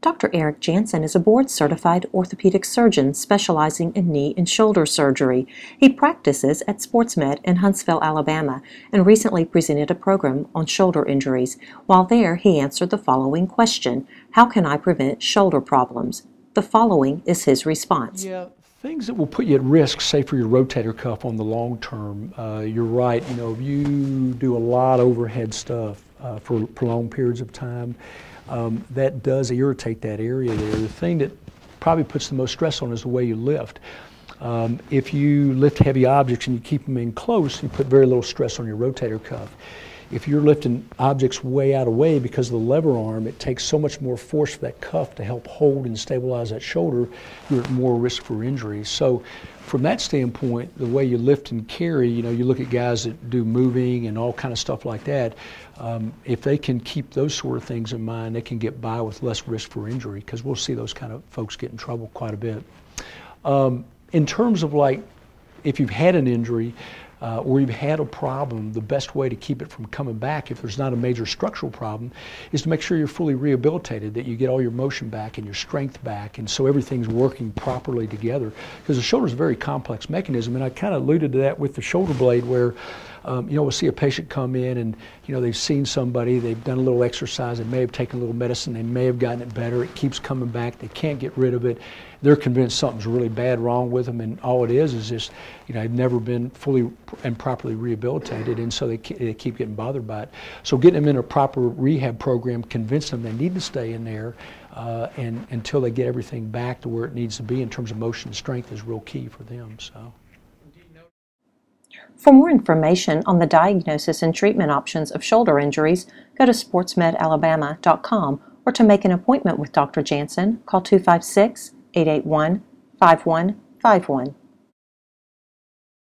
Dr. Eric Janssen is a board-certified orthopedic surgeon specializing in knee and shoulder surgery. He practices at SportsMED in Huntsville, Alabama, and recently presented a program on shoulder injuries. While there, he answered the following question: how can I prevent shoulder problems? The following is his response. Yeah, things that will put you at risk, say for your rotator cuff on the long term, you're right, if you do a lot of overhead stuff for prolonged periods of time, that does irritate that area there. The thing that probably puts the most stress on is the way you lift. If you lift heavy objects and you keep them in close, you put very little stress on your rotator cuff. If you're lifting objects way out of way because of the lever arm, it takes so much more force for that cuff to help hold and stabilize that shoulder, you're at more risk for injury. So from that standpoint, the way you lift and carry, you look at guys that do moving and all kind of stuff like that, if they can keep those sort of things in mind, they can get by with less risk for injury, because we'll see those kind of folks get in trouble quite a bit. In terms of if you've had an injury, or you've had a problem, the best way to keep it from coming back, if there's not a major structural problem, is to make sure you're fully rehabilitated, that you get all your motion back and your strength back, and so everything's working properly together. Because the shoulder is a very complex mechanism, and I kind of alluded to that with the shoulder blade, where we'll see a patient come in and they've seen somebody, they've done a little exercise, they may have taken a little medicine, they may have gotten it better, it keeps coming back, they can't get rid of it, they're convinced something's really bad wrong with them, and all it is just they've never been fully and properly rehabilitated, and so they keep getting bothered by it. So getting them in a proper rehab program, convince them they need to stay in there and until they get everything back to where it needs to be in terms of motion and strength is real key for them. So. For more information on the diagnosis and treatment options of shoulder injuries, go to sportsmedalabama.com, or to make an appointment with Dr. Janssen, call 256-881-5151.